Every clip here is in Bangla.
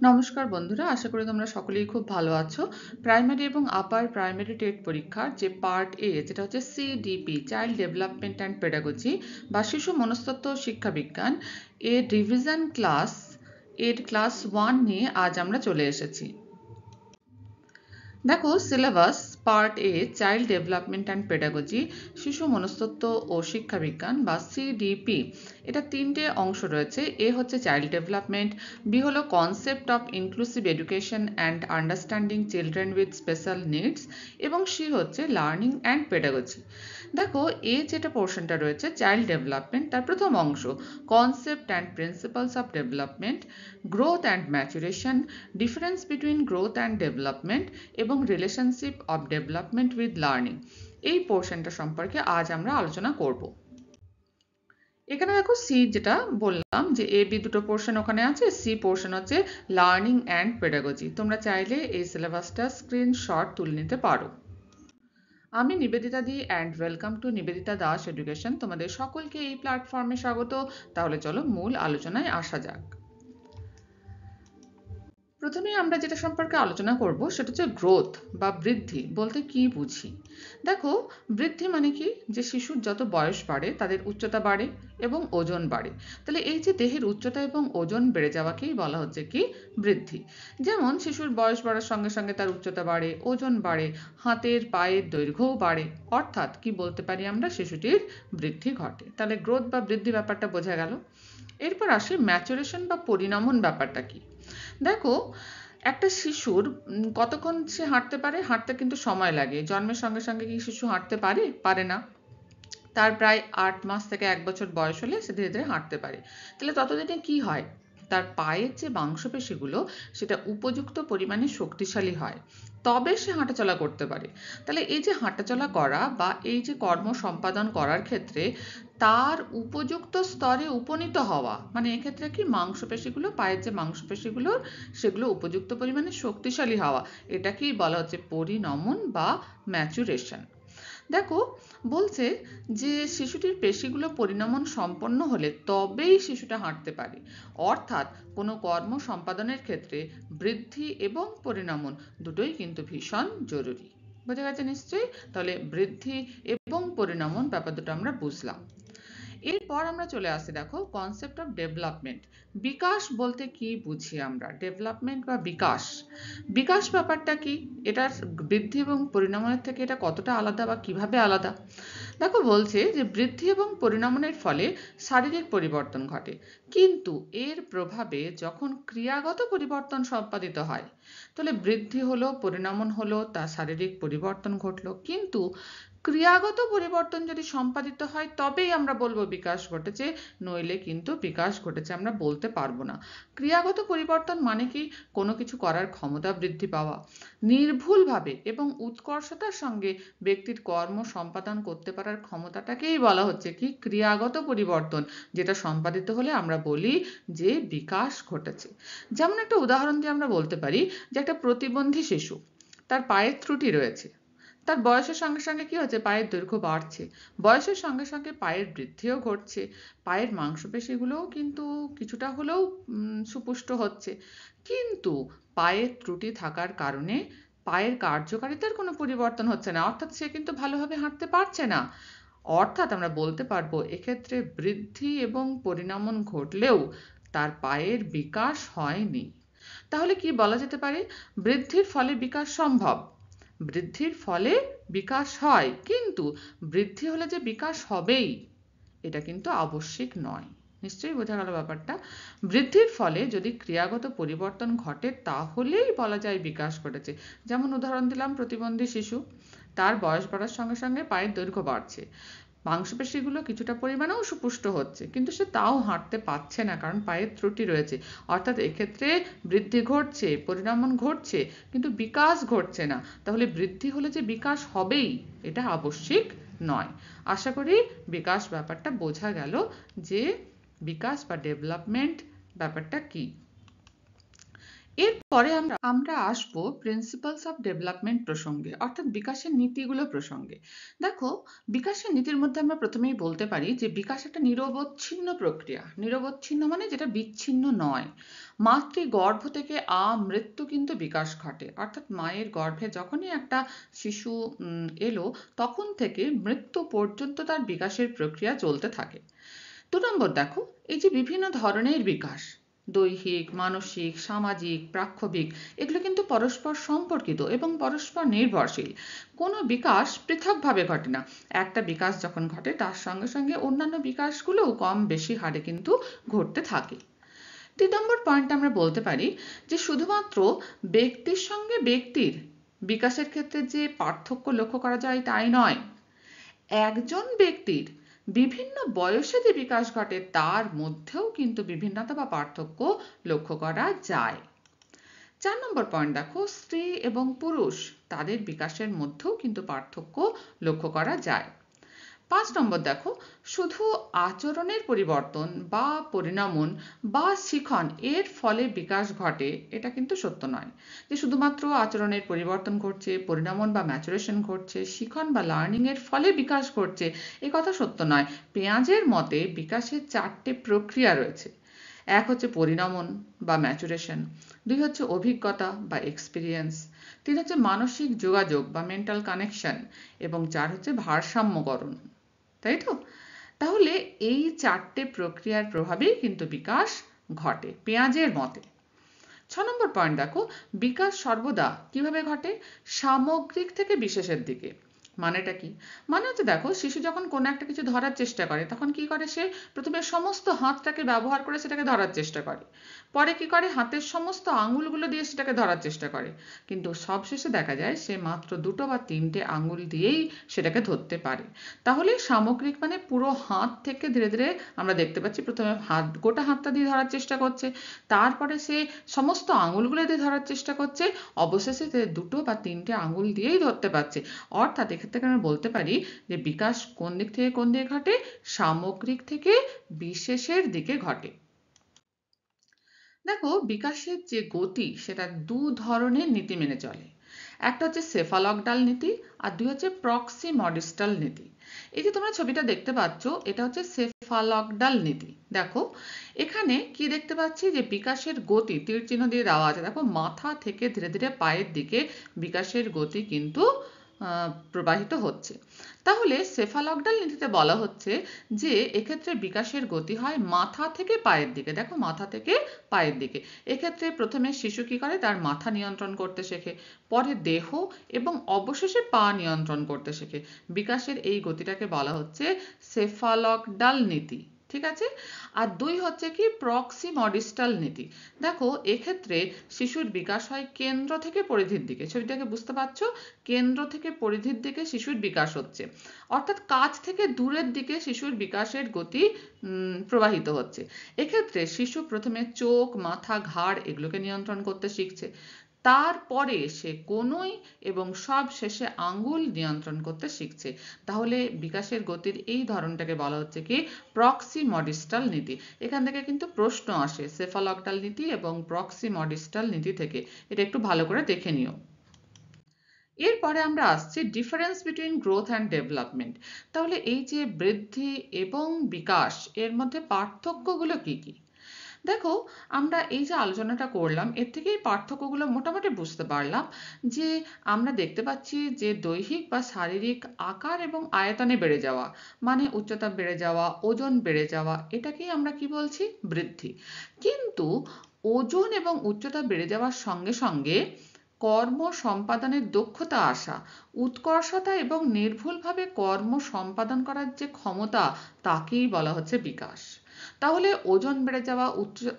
নমস্কার বন্ধুরা, আশা করি তোমরা সকলেই খুব ভালো আছো। প্রাইমারি এবং আপার প্রাইমারি টেট পরীক্ষার যে পার্ট এ, যেটা হচ্ছে CDP, child development and pedagogy বা শিশু মনস্তত্ত্ব ও শিক্ষা বিজ্ঞান এর রিভিশন ক্লাস এর ক্লাস 1 নিয়ে আজ আমরা চলে এসেছি। দেখো, syllabus part a child development and pedagogy, শিশু মনস্তত্ত্ব ও শিক্ষা বিজ্ঞান বা সিডিপি, এটা তিনটে অংশ রয়েছে। এ হচ্ছে চাইল্ড ডেভেলপমেন্ট, বি হলো concept of inclusive education and understanding children with special needs এবং সি হচ্ছে লার্নিং অ্যান্ড পেডাগজি। দেখো, এ যেটা পোর্শনটা রয়েছে চাইল্ড ডেভেলপমেন্ট, তার প্রথম অংশ concept and principles of development, growth and maturation, difference between growth and development এবং relationship of development with learning, এই পোর্শনটা সম্পর্কে আজ আমরা আলোচনা করব। এখানে দেখো, সি যেটা বললাম যে এ বি দুটো পোর্শন ওখানে আছে, সি পোর্শন হচ্ছে লার্নিং অ্যান্ড পেডাগজি। তোমরা চাইলে এই সিলেবাসটা স্ক্রিনশট তুলে নিতে পারো। আমি নিবেদিতা দি and welcome to Nivedita Das education. তোমাদের সকলকে এই প্ল্যাটফর্মে স্বাগত। তাহলে চলো মূল আলোচনায় আসা যাক। প্রথমে আমরা যেটা সম্পর্কে আলোচনা করব সেটা হচ্ছে গ্রোথ বা বৃদ্ধি বলতে কি বুঝি। দেখো, বৃদ্ধি মানে কি, যে শিশুর যত বয়স বাড়ে তাদের উচ্চতা বাড়ে এবং ওজন বাড়ে। তাহলে এই যে দেহের উচ্চতা এবং ওজন বেড়ে যাওয়াকেই বলা হচ্ছে কি বৃদ্ধি। যেমন শিশুর বয়স বাড়ার সঙ্গে সঙ্গে তার উচ্চতা বাড়ে, ওজন বাড়ে, হাতের পায়ের দৈর্ঘ্যও বাড়ে, অর্থাৎ কি বলতে পারি আমরা, শিশুটির বৃদ্ধি ঘটে। তাহলে গ্রোথ বা বৃদ্ধি ব্যাপারটা বোঝা গেল। এরপর আসে ম্যাচুরেশন বা পরিণমন ব্যাপারটা কি। দেখো, একটা শিশুর কতক্ষণ সে হাঁটতে পারে, হাঁটতে কিন্তু সময় লাগে। জন্মের সঙ্গে সঙ্গে কি শিশু হাঁটতে পারে? পারে না। তার প্রায় 8 মাস থেকে 1 বছর বয়স হলে সে ধীরে ধীরে হাঁটতে পারে। তাহলে ততদিনে কি হয়, তার পায়ের যে মাংসপেশিগুলো সেটা উপযুক্ত পরিমাণে শক্তিশালী হয়, তবে সে হাঁটাচলা করতে পারে। তাহলে এই যে হাঁটাচলা করা বা এই যে কর্ম সম্পাদন করার ক্ষেত্রে তার উপযুক্ত স্তরে উপনীত হওয়া, মানে এক্ষেত্রে কি মাংসপেশিগুলো, পায়ের যে মাংসপেশিগুলো সেগুলো উপযুক্ত পরিমাণে শক্তিশালী হওয়া, এটাকেই বলা হচ্ছে পরিণমন বা ম্যাচুরেশন। দেখো, বলছে যে শিশুটির পেশিগুলো পরিণমন সম্পন্ন হলে তবেই শিশুটা হাঁটতে পারে। অর্থাৎ কোনো কর্ম সম্পাদনের ক্ষেত্রে বৃদ্ধি এবং পরিণমন দুটোই কিন্তু ভীষণ জরুরি। বোঝা গেছে নিশ্চয়ই? তাহলে বৃদ্ধি এবং পরিণমন ব্যাপার দুটো আমরা বুঝলাম। এরপর আমরা চলে আসি, দেখো, কনসেপ্ট অফ ডেভেলপমেন্ট। বিকাশ বলতে কি বুঝি আমরা? ডেভেলপমেন্ট বা বিকাশ, বিকাশ ব্যাপারটা কি, এটার বৃদ্ধি এবং পরিণমনের থেকে এটা কতটা আলাদা বা কিভাবে আলাদা? দেখো, বলছে যে বৃদ্ধি এবং পরিণমনের ফলে শারীরিক পরিবর্তন ঘটে, কিন্তু এর প্রভাবে যখন ক্রিয়াগত পরিবর্তন সম্পাদিত হয়, তাহলে বৃদ্ধি হলো, পরিণমন হলো, তার শারীরিক পরিবর্তন ঘটলো, কিন্তু ক্রিয়াগত পরিবর্তন যদি সম্পাদিত হয় তবেই আমরা বলবো বিকাশ ঘটেছে, নইলে কিন্তু বিকাশ ঘটেছে আমরা বলতে পারবো না। ক্রিয়াগত পরিবর্তন মানে কি, কোনো কিছু করার ক্ষমতা বৃদ্ধি পাওয়া, নির্ভুলভাবে এবং উৎকর্ষতার সঙ্গে ব্যক্তির কর্ম সম্পাদন করতে পারার ক্ষমতাটাকেই বলা হচ্ছে কি ক্রিয়াগত পরিবর্তন, যেটা সম্পাদিত হলে আমরা বলি যে বিকাশ ঘটেছে। যেমন একটা উদাহরণ দিয়ে আমরা বলতে পারি যে একটা প্রতিবন্ধী শিশু, তার পায়ের ত্রুটি রয়েছে, তার বয়সের সঙ্গে সঙ্গে কি হচ্ছে, পায়ের দৈর্ঘ্য বাড়ছে, বয়সের সঙ্গে সঙ্গে পায়ের বৃদ্ধিও ঘটছে, পায়ের মাংসপেশিগুলোও কিন্তু কিছুটা হলেও সুপুষ্ট হচ্ছে, কিন্তু পায়ের ত্রুটি থাকার কারণে পায়ের কার্যকারিতার কোনো পরিবর্তন হচ্ছে না, অর্থাৎ সে কিন্তু ভালোভাবে হাঁটতে পারছে না। অর্থাৎ আমরা বলতে পারবো এক্ষেত্রে বৃদ্ধি এবং পরিণমন ঘটলেও তার পায়ের বিকাশ হয়নি। তাহলে কি বলা যেতে পারে, বৃদ্ধির ফলে বিকাশ সম্ভব, বৃদ্ধির ফলে বিকাশ হয়, কিন্তু বৃদ্ধি হলে যে বিকাশ হবেই এটা কিন্তু আবশ্যিক নয়। নিশ্চয়ই বোঝা গেল ব্যাপারটা। বৃদ্ধির ফলে যদি ক্রিয়াগত পরিবর্তন ঘটে তাহলেই বলা যায় বিকাশ ঘটেছে। যেমন উদাহরণ দিলাম, প্রতিবন্ধী শিশু, তার বয়স বাড়ার সঙ্গে সঙ্গে পায়ের দৈর্ঘ্য বাড়ছে, মাংসপেশিগুলো কিছুটা পরিমাণেও সুপুষ্ট হচ্ছে, কিন্তু সে তাও হাঁটতে পারছে না কারণ পায়ের ত্রুটি রয়েছে। অর্থাৎ এক্ষেত্রে বৃদ্ধি ঘটছে, পরিণমন ঘটছে, কিন্তু বিকাশ ঘটছে না। তাহলে বৃদ্ধি হলে যে বিকাশ হবেই এটা আবশ্যিক নয়। আশা করি বিকাশ ব্যাপারটা বোঝা গেল, যে বিকাশ বা ডেভেলপমেন্ট ব্যাপারটা কি। এরপরে আমরা আসবো প্রিন্সিপালস অফ ডেভেলপমেন্ট প্রসঙ্গে, অর্থাৎ বিকাশের নীতিগুলো প্রসঙ্গে। দেখো, বিকাশের নীতির মধ্যে আমরা প্রথমেই বলতে পারি যে বিকাশ একটা নিরবচ্ছিন্ন প্রক্রিয়া। নিরবচ্ছিন্ন মানে যেটা বিচ্ছিন্ন নয়, মাতৃগর্ভ থেকে আমৃত্যু কিন্তু বিকাশ ঘটে, অর্থাৎ মায়ের গর্ভে যখনই একটা শিশু এলো তখন থেকে মৃত্যু পর্যন্ত তার বিকাশের প্রক্রিয়া চলতে থাকে। 2 নম্বর দেখো, এই যে বিভিন্ন ধরনের বিকাশ, দৈহিক, মানসিক, সামাজিক, প্রাক্ষবিক, এগুলো কিন্তু পরস্পর সম্পর্কিত এবং পরস্পর নির্ভরশীল। কোনো বিকাশ পৃথকভাবে ঘটে না। একটা বিকাশ যখন ঘটে তার সঙ্গে সঙ্গে অন্যান্য বিকাশগুলোও কম বেশি হারে কিন্তু ঘটতে থাকে। 3 নম্বর পয়েন্ট আমরা বলতে পারি যে শুধুমাত্র ব্যক্তির সঙ্গে ব্যক্তির বিকাশের ক্ষেত্রে যে পার্থক্য লক্ষ্য করা যায় তাই নয়, একজন ব্যক্তির বিভিন্ন বয়সে যে বিকাশ ঘটে তার মধ্যেও কিন্তু বিভিন্নতা বা পার্থক্য লক্ষ্য করা যায়। 4 নম্বর পয়েন্ট দেখো, স্ত্রী এবং পুরুষ তাদের বিকাশের মধ্যেও কিন্তু পার্থক্য লক্ষ্য করা যায়। 5 নম্বর দেখো, শুধু আচরণের পরিবর্তন বা পরিণামন বা শিখন এর ফলে বিকাশ ঘটে এটা কিন্তু সত্য নয়। যে শুধুমাত্র আচরণের পরিবর্তন ঘটছে, পরিণামন বা ম্যাচুরেশন ঘটছে, শিখন বা লার্নিং এর ফলে বিকাশ ঘটছে, এ কথা সত্য নয়। পেঁয়াজের মতে বিকাশের 4টে প্রক্রিয়া রয়েছে। 1 হচ্ছে পরিণামন বা ম্যাচুরেশন, 2 হচ্ছে অভিজ্ঞতা বা এক্সপিরিয়েন্স, 3 হচ্ছে মানসিক যোগাযোগ বা মেন্টাল কানেকশন, এবং 4 হচ্ছে ভারসাম্যকরণ। তাই তো? তাহলে এই 4টে প্রক্রিয়ার প্রভাবেই কিন্তু বিকাশ ঘটে পেঁয়াজের মতে। 6 নম্বর পয়েন্ট দেখো, বিকাশ সর্বদা কিভাবে ঘটে? সামগ্রিক থেকে বিশেষের দিকে। মানেটা কি? মানে হচ্ছে দেখো, শিশু যখন কোনো একটা কিছু ধরার চেষ্টা করে তখন কি করে, সে প্রথমে সমস্ত হাতটাকে ব্যবহার করে সেটাকে ধরার চেষ্টা করে, পরে কি করে হাতের সমস্ত আঙুলগুলো দিয়ে সেটাকে ধরার চেষ্টা করে, কিন্তু সবশেষে দেখা যায় সে মাত্র 2টো বা 3টে আঙুল দিয়েই সেটাকে ধরতে পারে। তাহলে সামগ্রিক মানে পুরো হাত থেকে ধীরে ধীরে আমরা দেখতে পাচ্ছি প্রথমে গোটা হাতটা দিয়ে ধরার চেষ্টা করছে, তারপরে সে সমস্ত আঙুলগুলো দিয়ে ধরার চেষ্টা করছে, অবশেষে সে 2টো বা 3টে আঙুল দিয়েই ধরতে পারছে। অর্থাৎ এক্ষেত্রে আমরা বলতে পারি যে বিকাশ কোন দিক থেকে কোন দিকে ঘটে? সামগ্রিক থেকে বিশেষের দিকে ঘটে। দেখো, বিকাশের যে গতি সেটা 2 ধরনের নীতি মেনে চলে। একটা হচ্ছে সেফালকডাল নীতি আর 2 হচ্ছে প্রক্সিমডিস্টাল নীতি। এই যে তোমরা ছবিটা দেখতে পাচ্ছ এটা হচ্ছে সেফালকডাল নীতি। দেখো এখানে কি দেখতে পাচ্ছি যে বিকাশের গতি তীর চিহ্ন দিয়ে দেওয়া আছে। দেখো মাথা থেকে ধীরে ধীরে পায়ের দিকে বিকাশের গতি কিন্তু প্রবাহিত হচ্ছে। তাহলে সেফালকডাল নীতিতে বলা হচ্ছে যে এক্ষেত্রে বিকাশের গতি হয় মাথা থেকে পায়ের দিকে। দেখো মাথা থেকে পায়ের দিকে। এক্ষেত্রে প্রথমে শিশু কি করে, তার মাথা নিয়ন্ত্রণ করতে শেখে, পরে দেহ এবং অবশেষে পা নিয়ন্ত্রণ করতে শেখে। বিকাশের এই গতিটাকে বলা হচ্ছে সেফালকডাল নীতি। ঠিক আছে? আর 2 হচ্ছে কি প্রক্সিমডিস্টাল নীতি। দেখো এক্ষেত্রে শিশুর বিকাশ হয় কেন্দ্র থেকে পরিধির দিকে। ছবিটাকে বুঝতে পারছো? কেন্দ্র থেকে পরিধির দিকে শিশুর বিকাশ হচ্ছে, অর্থাৎ কাছ থেকে দূরের দিকে শিশুর বিকাশের গতি প্রবাহিত হচ্ছে। এক্ষেত্রে শিশু প্রথমে চোখ, মাথা, ঘাড় এগুলোকে নিয়ন্ত্রণ করতে শিখছে, তারপরে সে কনুই এবং সব শেষে আঙ্গুল নিয়ন্ত্রণ করতে শিখছে। তাহলে বিকাশের গতির এই ধরনটাকে বলা হচ্ছে কি প্রক্সিমডিস্টাল নীতি। এখান থেকে কিন্তু প্রশ্ন আসে সেফালকডাল নীতি এবং প্রক্সিমডিস্টাল নীতি থেকে, এটা একটু ভালো করে দেখে নিও। এরপরে আমরা আসছি difference between growth and development. তাহলে এই যে বৃদ্ধি এবং বিকাশ এর মধ্যে পার্থক্যগুলো কি কি? দেখো আমরা এই যে আলোচনাটা করলাম এর থেকেই পার্থক্যগুলো মোটামুটি বুঝতে পারলাম যে আমরা দেখতে পাচ্ছি যে দৈহিক বা শারীরিক আকার এবং আয়তনে বেড়ে যাওয়া, মানে উচ্চতা বেড়ে যাওয়া, ওজন বেড়ে যাওয়া, এটাকেই আমরা কি বলছি? বৃদ্ধি। কিন্তু ওজন এবং উচ্চতা বেড়ে যাওয়ার সঙ্গে সঙ্গে কর্ম সম্পাদনের দক্ষতা আসা, উৎকর্ষতা এবং নির্ভুলভাবে কর্ম সম্পাদন করার যে ক্ষমতা, তাকেই বলা হচ্ছে বিকাশ। তাহলে ওজন বেড়ে যাওয়া,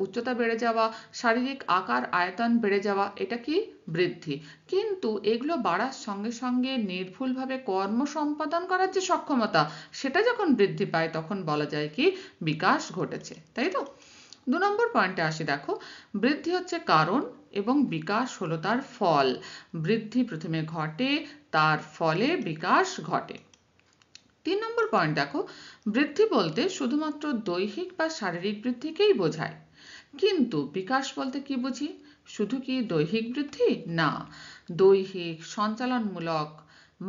উচ্চতা বেড়ে যাওয়া, শারীরিক আকার আয়তন বেড়ে যাওয়া, এটা কি? বৃদ্ধি। কিন্তু এগুলো বাড়ার সঙ্গে সঙ্গে নির্ভুলভাবে কর্ম সম্পাদন করার যে সক্ষমতা, সেটা যখন বৃদ্ধি পায় তখন বলা যায় কি বিকাশ ঘটেছে। তাই তো? 2 নম্বর পয়েন্টে আসি। দেখো বৃদ্ধি হচ্ছে কারণ এবং বিকাশ হলো তার ফল। বৃদ্ধি প্রথমে ঘটে, তার ফলে বিকাশ ঘটে। 3 নম্বর পয়েন্ট দেখো, বৃদ্ধি বলতে শুধুমাত্র দৈহিক বা শারীরিক বৃদ্ধিকেই বোঝায়, কিন্তু বিকাশ বলতে কি বুঝি? শুধু কি দৈহিক বৃদ্ধি? না, দৈহিক, সঞ্চালনমূলক,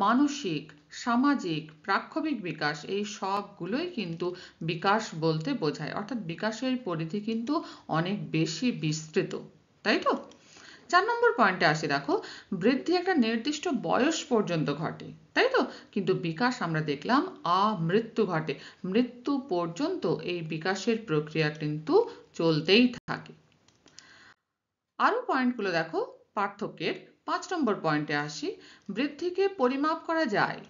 মানসিক, সামাজিক, প্রাক্ষবিক বিকাশ এই সবগুলোই কিন্তু বিকাশ বলতে বোঝায়। অর্থাৎ বিকাশের পরিধি কিন্তু অনেক বেশি বিস্তৃত, তাই তো? 4 নম্বর পয়েন্টে আসি, দেখো বৃদ্ধি একটা নির্দিষ্ট বয়স পর্যন্ত ঘটে, তাই তো? কিন্তু বিকাশ আমরা দেখলাম আমৃত্যু ঘটে, মৃত্যু পর্যন্ত এই বিকাশের প্রক্রিয়া কিন্তু চলতেই থাকে। আরো পয়েন্টগুলো দেখো পার্থক্যের। 5 নম্বর পয়েন্টে আসি, বৃদ্ধিকে পরিমাপ করা যায়,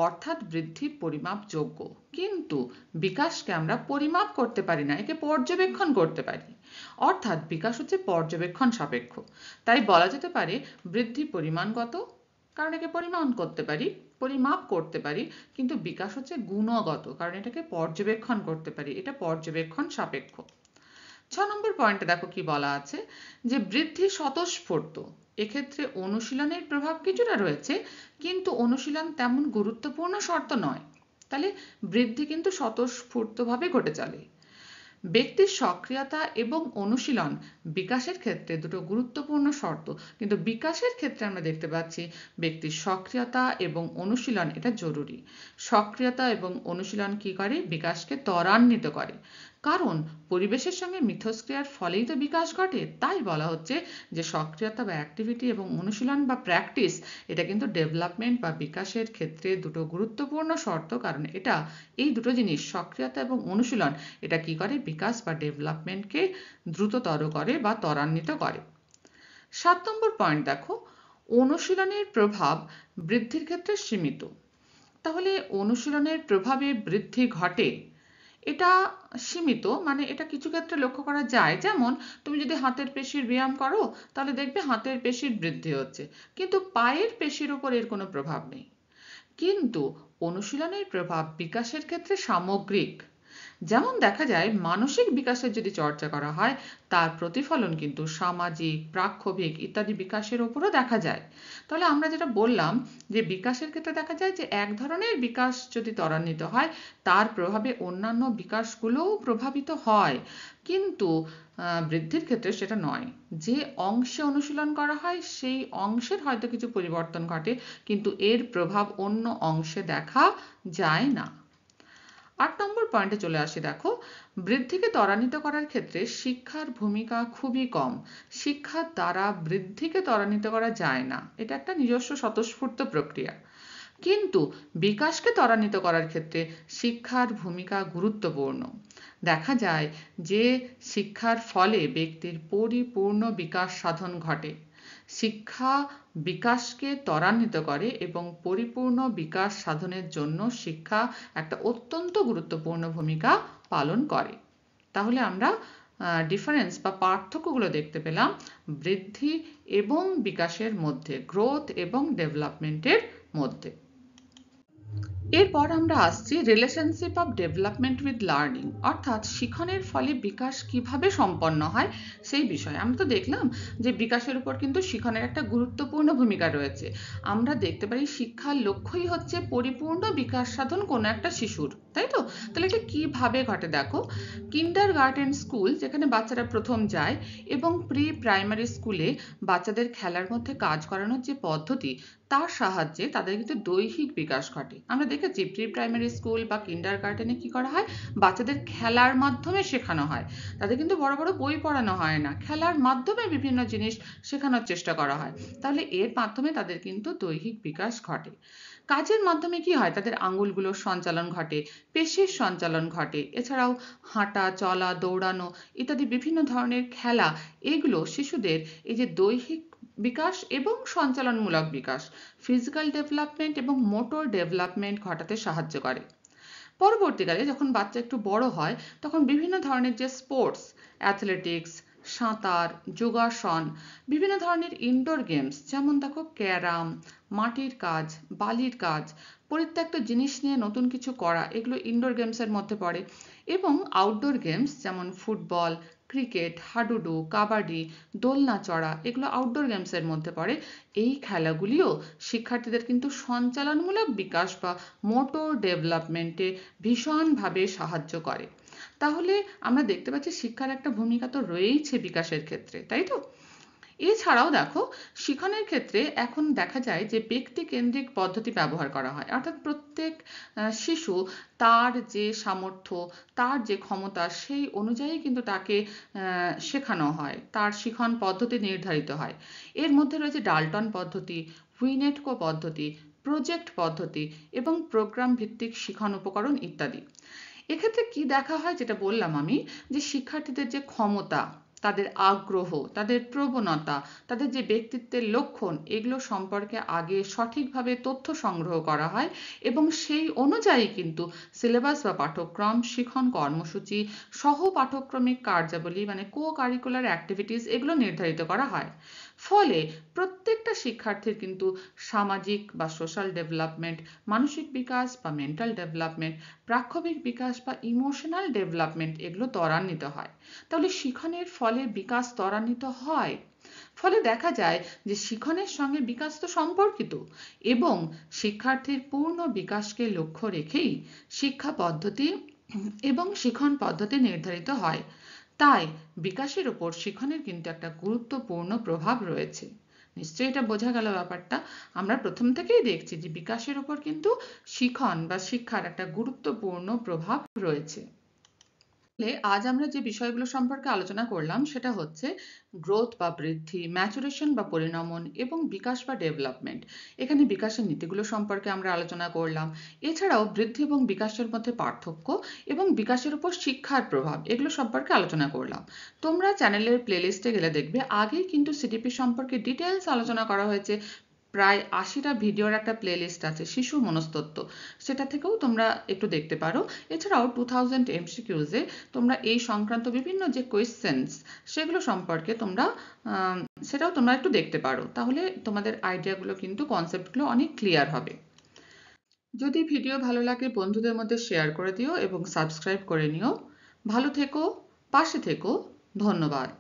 অর্থাৎ বৃদ্ধি পরিমাপযোগ্য, কিন্তু বিকাশকে আমরা পরিমাপ করতে পারি না, একে পর্যবেক্ষণ করতে পারি। অর্থাৎ বিকাশ হচ্ছে পর্যবেক্ষণ সাপেক্ষ। তাই বলা যেতে পারে বৃদ্ধি পরিমাণগত, কারণ একে পরিমাণ করতে পারি, পরিমাপ করতে পারি, কিন্তু বিকাশ হচ্ছে গুণগত, কারণ এটাকে পর্যবেক্ষণ করতে পারি, এটা পর্যবেক্ষণ সাপেক্ষ। 6 নম্বর পয়েন্টে দেখো কি বলা আছে, যে বৃদ্ধি স্বতঃস্ফূর্ত, এক্ষেত্রে অনুশীলনের প্রভাব কিছুটা রয়েছে, কিন্তু অনুশীলন তেমন গুরুত্বপূর্ণ শর্ত নয়। তাহলে বৃদ্ধি কিন্তু স্বতঃস্ফূর্তভাবে ঘটে চলে। ব্যক্তির সক্রিয়তা এবং অনুশীলন বিকাশের ক্ষেত্রে দুটো গুরুত্বপূর্ণ শর্ত, কিন্তু বিকাশের ক্ষেত্রে আমরা দেখতে পাচ্ছি ব্যক্তির সক্রিয়তা এবং অনুশীলন এটা জরুরি। সক্রিয়তা এবং অনুশীলন কি করে? বিকাশকে ত্বরান্বিত করে, কারণ পরিবেশের সঙ্গে মিথস্ক্রিয়ার ফলেই তো বিকাশ ঘটে। তাই বলা হচ্ছে যে সক্রিয়তা বা অ্যাক্টিভিটি এবং অনুশীলন বা প্র্যাকটিস এটা কিন্তু ডেভেলপমেন্ট বা বিকাশের ক্ষেত্রে দুটো গুরুত্বপূর্ণ শর্ত, কারণ এটা এই দুটো জিনিস সক্রিয়তা এবং অনুশীলন এটা কি করে? বিকাশ বা ডেভেলপমেন্টকে দ্রুততর করে বা ত্বরান্বিত করে। 7 নম্বর পয়েন্ট দেখো, অনুশীলনের প্রভাব বৃদ্ধির ক্ষেত্রে সীমিত। তাহলে অনুশীলনের প্রভাবে বৃদ্ধি ঘটে এটা সীমিত, মানে এটা কিছু ক্ষেত্রে লক্ষ্য করা যায়। যেমন তুমি যদি হাতের পেশির ব্যায়াম করো তাহলে দেখবে হাতের পেশির বৃদ্ধি হচ্ছে, কিন্তু পায়ের পেশির উপর এর কোনো প্রভাব নেই। কিন্তু অনুশীলনের প্রভাব বিকাশের ক্ষেত্রে সামগ্রিক। যেমন দেখা যায় মানসিক বিকাশের যদি চর্চা করা হয় তার প্রতিফলন কিন্তু সামাজিক, প্রাক্ষবিক ইত্যাদি বিকাশের উপরও দেখা যায়। তাহলে আমরা যেটা বললাম যে বিকাশের ক্ষেত্রে দেখা যায় যে এক ধরনের বিকাশ যদি ত্বরান্বিত হয় তার প্রভাবে অন্যান্য বিকাশগুলোও প্রভাবিত হয়, কিন্তু বৃদ্ধির ক্ষেত্রে সেটা নয়। যে অংশে অনুশীলন করা হয় সেই অংশের হয়তো কিছু পরিবর্তন ঘটে, কিন্তু এর প্রভাব অন্য অংশে দেখা যায় না। 8 নম্বর পয়েন্টে চলে আসি, দেখো বৃদ্ধিকে ত্বরান্বিত করার ক্ষেত্রে শিক্ষার ভূমিকা খুবই কম। শিক্ষার দ্বারা বৃদ্ধিকে ত্বরান্বিত করা যায় না, এটা একটা নিজস্ব স্বতঃস্ফূর্ত প্রক্রিয়া। কিন্তু বিকাশকে ত্বরান্বিত করার ক্ষেত্রে শিক্ষার ভূমিকা গুরুত্বপূর্ণ। দেখা যায় যে শিক্ষার ফলে ব্যক্তির পরিপূর্ণ বিকাশ সাধন ঘটে। শিক্ষা বিকাশকে ত্বরান্বিত করে এবং পরিপূর্ণ বিকাশ সাধনের জন্য শিক্ষা একটা অত্যন্ত গুরুত্বপূর্ণ ভূমিকা পালন করে। তাহলে আমরা ডিফারেন্স বা পার্থক্যগুলো দেখতে পেলাম বৃদ্ধি এবং বিকাশের মধ্যে, গ্রোথ এবং ডেভেলপমেন্টের মধ্যে। এরপর আমরা আসছি relationship of development with learning, অর্থাৎ শিখনের ফলে বিকাশ কিভাবে সম্পন্ন হয় সেই বিষয়ে। আমরা তো দেখলাম যে বিকাশের উপর কিন্তু শিখনের একটা গুরুত্বপূর্ণ ভূমিকা রয়েছে। আমরা দেখতে পারি শিক্ষার লক্ষ্যই হচ্ছে পরিপূর্ণ বিকাশ সাধন কোনো একটা শিশুর, তাই তো? তাহলে এটা কিভাবে ঘটে দেখো, কিন্ডার গার্ডেন স্কুল যেখানে বাচ্চারা প্রথম যায় এবং প্রি প্রাইমারি স্কুলে বাচ্চাদের খেলার মধ্যে কাজ করানোর যে পদ্ধতি তার সাহায্যে তাদের কিন্তু দৈহিক বিকাশ ঘটে। আমরা দেখেছি প্রি প্রাইমারি স্কুল বা কিন্ডার গার্ডেনে কি করা হয়, বাচ্চাদের খেলার মাধ্যমে শেখানো হয়। তাদের কিন্তু বড় বড় বই পড়ানো হয় না, খেলার মাধ্যমে বিভিন্ন জিনিস শেখানোর চেষ্টা করা হয়। তাহলে এর মাধ্যমে তাদের কিন্তু দৈহিক বিকাশ ঘটে। কাজের মাধ্যমে কি হয়, তাদের আঙ্গুলগুলোর সঞ্চালন ঘটে, পেশির সঞ্চালন ঘটে, এছাড়াও হাঁটা, চলা, দৌড়ানো ইত্যাদি বিভিন্ন ধরনের খেলা, এগুলো শিশুদের এই যে দৈহিক বিকাশ এবং সঞ্চালনমূলক বিকাশ, ফিজিক্যাল ডেভেলপমেন্ট এবং মোটর ডেভেলপমেন্ট ঘটাতে সাহায্য করে। পরবর্তীকালে যখন বাচ্চা একটু বড় হয় তখন বিভিন্ন ধরনের যে স্পোর্টস, অ্যাথলেটিক্স, সাঁতার, যোগাসন, বিভিন্ন ধরনের ইনডোর গেমস, যেমন দেখো ক্যারাম, মাটির কাজ, বালির কাজ, পরিত্যক্ত জিনিস নিয়ে নতুন কিছু করা, এগুলো ইনডোর গেমসের মধ্যে পড়ে। এবং আউটডোর গেমস যেমন ফুটবল, ক্রিকেট, হাডুডু, কাবাডি, দোলনা চড়া, এগুলো আউটডোর গেমসের মধ্যে পড়ে। এই খেলাগুলিও শিক্ষার্থীদের কিন্তু সঞ্চালনমূলক বিকাশ বা মোটর ডেভেলপমেন্টে ভীষণভাবে সাহায্য করে। তাহলে আমরা দেখতে পাচ্ছি শিক্ষার একটা ভূমিকা তো রয়েইছে বিকাশের ক্ষেত্রে, তাই তো? এছাড়াও দেখো, শিখনের ক্ষেত্রে এখন দেখা যায় যে ব্যক্তি কেন্দ্রিক পদ্ধতি ব্যবহার করা হয়, অর্থাৎ প্রত্যেক শিশু তার যে সামর্থ্য, তার যে ক্ষমতা, সেই অনুযায়ী কিন্তু তাকে শেখানো হয়, তার শিখন পদ্ধতি নির্ধারিত হয়। এর মধ্যে রয়েছে ডাল্টন পদ্ধতি, উইনেটকো পদ্ধতি, প্রজেক্ট পদ্ধতি এবং প্রোগ্রাম ভিত্তিক শিখন উপকরণ ইত্যাদি। এক্ষেত্রে কি দেখা হয়, যেটা বললাম আমি, যে শিক্ষার্থীদের যে ক্ষমতা, তাদের আগ্রহ, তাদের প্রবণতা, তাদের যে ব্যক্তিত্বের লক্ষণ, এগুলো সম্পর্কে আগে সঠিকভাবে তথ্য সংগ্রহ করা হয় এবং সেই অনুযায়ী কিন্তু সিলেবাস বা পাঠ্যক্রম, শিখন কর্মসূচি, সহ পাঠ্যক্রমিক কার্যাবলী মানে কো কারিকুলার অ্যাক্টিভিটিস এগুলো নির্ধারিত করা হয়। ফলে প্রত্যেকটা শিক্ষার্থীর কিন্তু সামাজিক বা সোশ্যাল ডেভেলপমেন্ট, মানসিক বিকাশ বা মেন্টাল ডেভেলপমেন্ট, প্রাক্ষবিক বিকাশ বা ইমোশনাল ডেভেলপমেন্ট এগুলো ত্বরান্বিত হয়। তাহলে শিখনের ফলে বিকাশ ত্বরান্বিত হয়। ফলে দেখা যায় যে শিখনের সঙ্গে বিকাশ তো সম্পর্কিত এবং শিক্ষার্থীর পূর্ণ বিকাশকে লক্ষ্য রেখেই শিক্ষা পদ্ধতি এবং শিখন পদ্ধতি নির্ধারিত হয়। তাই বিকাশের ওপর শিখনের কিন্তু একটা গুরুত্বপূর্ণ প্রভাব রয়েছে। নিশ্চয়ই এটা বোঝা গেল ব্যাপারটা। আমরা প্রথম থেকেই দেখছি যে বিকাশের ওপর কিন্তু শিখন বা শিক্ষার একটা গুরুত্বপূর্ণ প্রভাব রয়েছে। আজ আমরা যে বিষয়গুলো সম্পর্কে আলোচনা করলাম সেটা হচ্ছে গ্রোথ বা বৃদ্ধি, ম্যাচুরেশন বা পরিণমন এবং বিকাশ বা ডেভেলপমেন্ট। এখানে বিকাশের নীতিগুলো সম্পর্কে আমরা আলোচনা করলাম। এছাড়াও বৃদ্ধি এবং বিকাশের মধ্যে পার্থক্য এবং বিকাশের উপর শিক্ষার প্রভাব এগুলো সম্পর্কে আলোচনা করলাম। তোমরা চ্যানেলের প্লেলিস্টে গেলে দেখবে আগেই কিন্তু সিডিপি সম্পর্কে ডিটেলস আলোচনা করা হয়েছে। প্রায় ৮০টা ভিডিওর একটা প্লেলিস্ট আছে শিশু মনস্তত্ত্ব, সেটা থেকেও তোমরা একটু দেখতে পারো। এছাড়াও 2000 এমসিকিউজে তোমরা এই সংক্রান্ত বিভিন্ন যে কোয়েশ্চেন্স সেগুলো সম্পর্কে সেটাও তোমরা একটু দেখতে পারো। তাহলে তোমাদের আইডিয়াগুলো কিন্তু কনসেপ্টগুলো অনেক ক্লিয়ার হবে। যদি ভিডিও ভালো লাগে বন্ধুদের মধ্যে শেয়ার করে দিও এবং সাবস্ক্রাইব করে নিও। ভালো থেকো, পাশে থেকো। ধন্যবাদ।